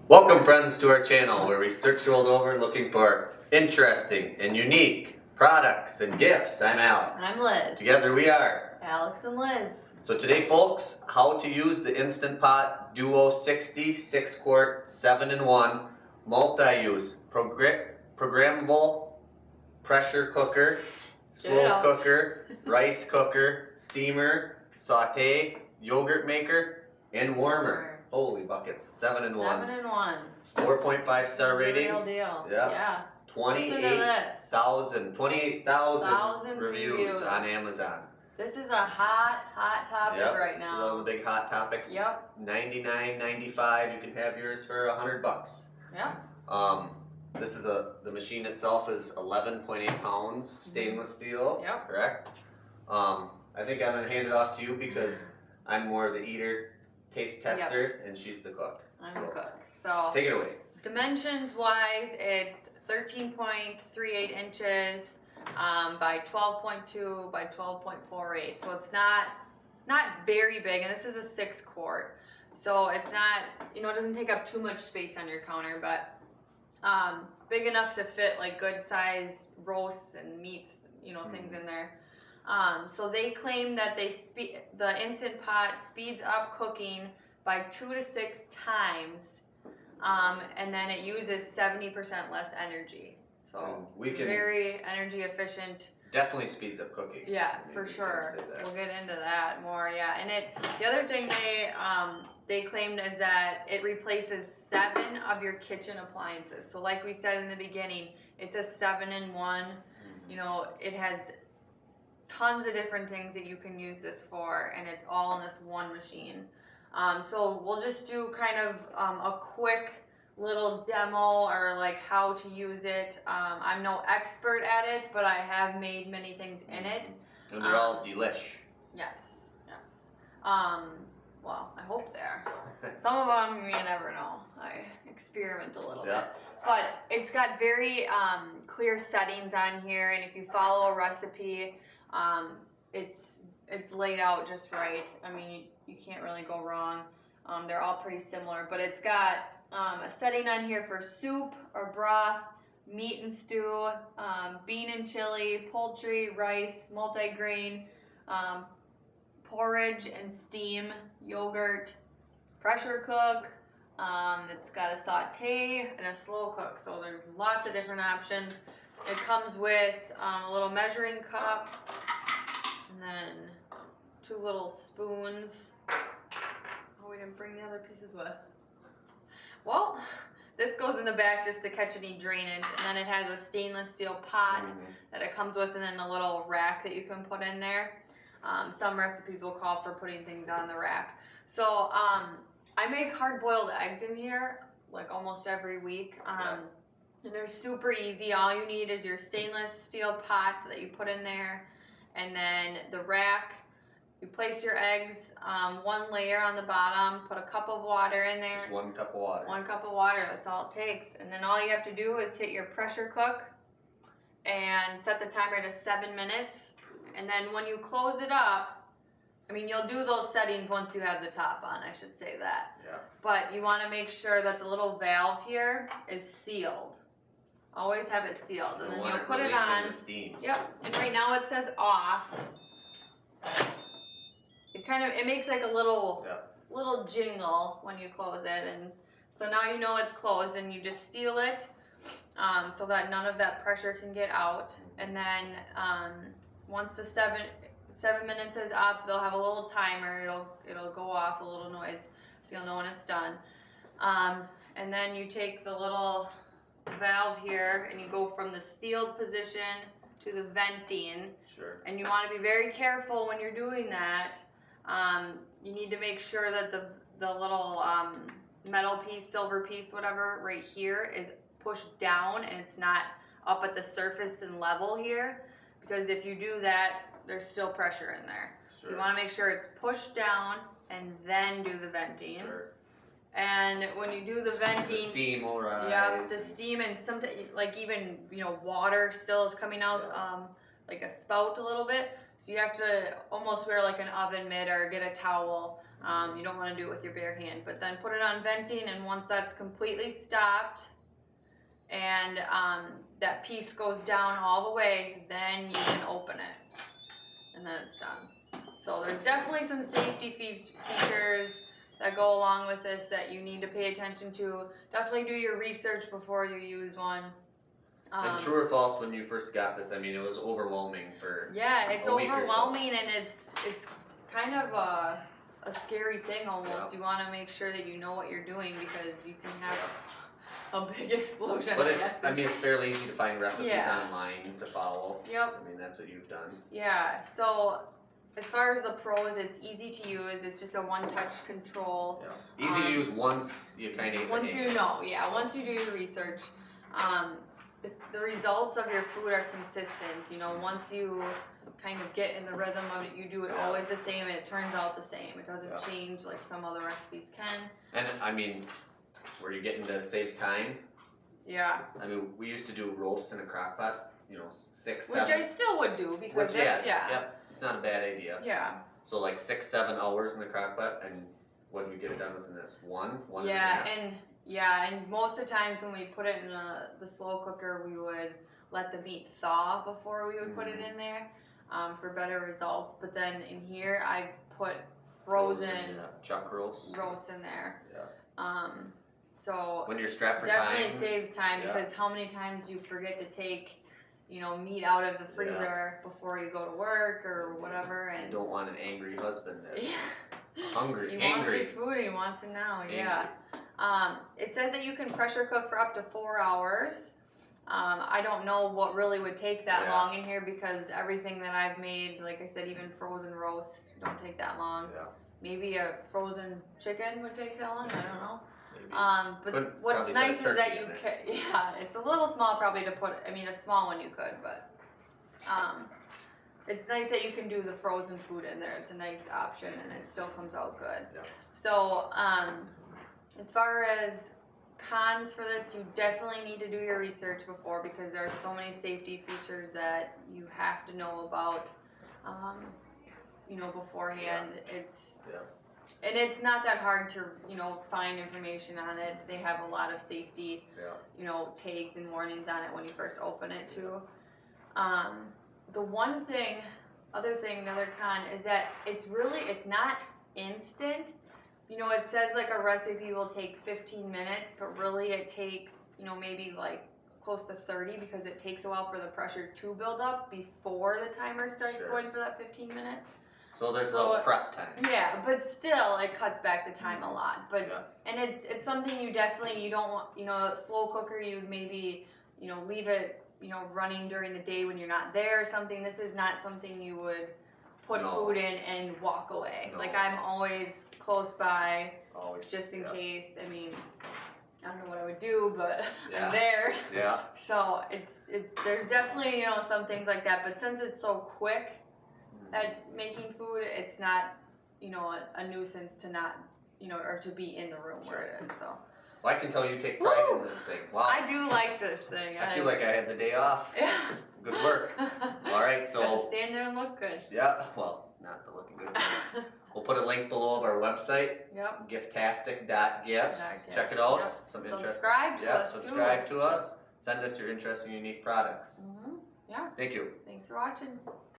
Welcome friends to our channel where we search the world over looking for interesting and unique products and gifts. I'm Alex. I'm Liz. Together we are Alex and Liz. So today folks, how to use the Instant Pot Duo60 6-quart 7-in-1 multi-use programmable pressure cooker, slow cooker, rice cooker, steamer, saute, yogurt maker, and warmer. Holy buckets. 7-in-1. 7-in-1. 4.5 star rating. Real deal. Yep. Yeah. 28,000 reviews on Amazon. This is a hot topic right now. It's one of the big hot topics. Yep. $99.95. You can have yours for $100. Yep. This is the machine itself is 11.8 pounds, stainless steel. Yep. Correct. I think I'm gonna hand it off to you because I'm more of the eater, taste tester, and she's the cook. I'm the cook. So take it away. Dimensions wise, it's 13.38 inches by 12.2 by 12.48. So it's not very big, and this is a 6-quart. So it's not, it doesn't take up too much space on your counter, but big enough to fit like good size roasts and meats, things in there. So they claim that the Instant Pot speeds up cooking by 2 to 6 times, and then it uses 70% less energy. So it's very energy efficient. Definitely speeds up cooking. Yeah, for sure. We'll get into that more. Yeah, and the other thing they claimed is that it replaces 7 of your kitchen appliances. So like we said in the beginning, it's a 7-in-1. It has tons of different things that you can use this for, and it's all in this one machine. So we'll just do kind of a quick little demo or like how to use it. I'm no expert at it, but I have made many things in it. And they're all delish. Yes. Well, I hope they are. Some of them, you never know. I experiment a little bit. But it's got very clear settings on here, and if you follow a recipe, it's laid out just right. I mean, you can't really go wrong. They're all pretty similar, but it's got a setting on here for soup or broth, meat and stew, bean and chili, poultry, rice, multigrain, porridge and steam, yogurt, pressure cook. It's got a saute and a slow cook, so there's lots of different options. It comes with a little measuring cup, and then 2 little spoons. Oh, we didn't bring the other pieces with. Well, this goes in the back just to catch any drainage, and then it has a stainless steel pot that it comes with, and then a little rack that you can put in there. Some recipes will call for putting things on the rack. So I make hard-boiled eggs in here like almost every week. And they're super easy. All you need is your stainless steel pot that you put in there, and then the rack. You place your eggs, 1 layer on the bottom, put a cup of water in there. Just 1 cup of water. 1 cup of water, that's all it takes. And then all you have to do is hit your pressure cook and set the timer to 7 minutes. And then when you close it up, you'll do those settings once you have the top on, I should say that. Yeah. But you want to make sure that the little valve here is sealed. Always have it sealed, and then you'll put it on. The steam. Yep. And right now it says off. It makes like a little jingle when you close it, and so now you know it's closed, and you just seal it so that none of that pressure can get out. And then once the 7 minutes is up, they'll have a little timer. It'll go off, a little noise, so you'll know when it's done. And then you take the little valve here and you go from the sealed position to the venting. Sure. And you want to be very careful when you're doing that. You need to make sure that the little metal piece, silver piece, whatever, right here is pushed down and it's not up at the surface and level here, because if you do that, there's still pressure in there. Sure. So you want to make sure it's pushed down and then do the venting. Sure. And when you do the venting, the steam will rise. Yeah, the steam, and sometimes like even water still is coming out, like a spout a little bit. So you have to almost wear like an oven mitt or get a towel You don't want to do it with your bare hand, but then put it on venting, and once that's completely stopped and that piece goes down all the way, then you can open it, and then it's done. So there's definitely some safety features that go along with this that you need to pay attention to. Definitely do your research before you use one. And true or false, when you first got this, I mean, it was overwhelming for yeah, it's a week or so. overwhelming, and it's kind of a scary thing almost. Yeah. You want to make sure that you know what you're doing, because you can have a big explosion. But I mean, it's fairly easy to find recipes Yeah. online to follow. Yep. I mean, that's what you've done. Yeah, so as far as the pros, it's easy to use. It's just a one-touch control. Yeah. Easy to use once you kind of Once you know, yeah, once you do your research. The results of your food are consistent. You know, once you kind of get in the rhythm of it, you do it always the same, and it turns out the same. It doesn't change like some other recipes can. And I mean, where you're getting to saves time. Yeah. I mean, we used to do roast in a crock pot, you know, 6, 7. Which I still would do, because Yep, it's not a bad idea. Yeah. So like 6, 7 hours in the crock pot, and what do we get it done within this? One and a half? And most of the times when we put it in the slow cooker, we would let the meat thaw before we would put it in there for better results. But then in here, I've put frozen chuck roast in there. Yeah. So when you're strapped for definitely time, saves time, because how many times you forget to take, you know, meat out of the freezer before you go to work or whatever, and you don't want an angry husband there. Hungry. He wants his food and he wants it now. Angry. Yeah. It says that you can pressure cook for up to 4 hours. I don't know what really would take that long in here, because everything that I've made, like I said, even frozen roast, don't take that long. Yeah. Maybe a frozen chicken would take that long. I don't know. But what's nice is that you can, it's a little small probably to put, I mean, a small one you could, but it's nice that you can do the frozen food in there. It's a nice option, and it still comes out good. Yeah. So, as far as cons for this, you definitely need to do your research before, because there are so many safety features that you have to know about, you know, beforehand. And it's not that hard to, you know, find information on it. They have a lot of safety, you know, tags and warnings on it when you first open it too. The another con is that it's not instant. You know, it says like a recipe will take 15 minutes, but really it takes, you know, maybe like close to 30, because it takes a while for the pressure to build up before the timer starts going for that 15 minutes. So there's a little prep time. Yeah, but still it cuts back the time a lot. But and it's something you don't want, you know, a slow cooker, you'd maybe, you know, leave it, you know, running during the day when you're not there or something. This is not something you would put food in and walk away. No. Like, I'm always close by, just in case. I mean, I don't know what I would do, but I'm there. Yeah. So there's definitely, you know, some things like that. But since it's so quick at making food, it's not, you know, a nuisance to not, you know, or to be in the room where it is. So. Well, I can tell you take pride in this thing. Wow. I do like this thing. I feel like I had the day off. Yeah. Good work. All right, so. Gotta stand there and look good. Yeah, well, not the looking good. We'll put a link below of our website. Yep. Giftastic.gifts. Check it out. Yep. Some subscribe to us. Subscribe to us. Send us your interesting, unique products. Yeah. Thank you. Thanks for watching.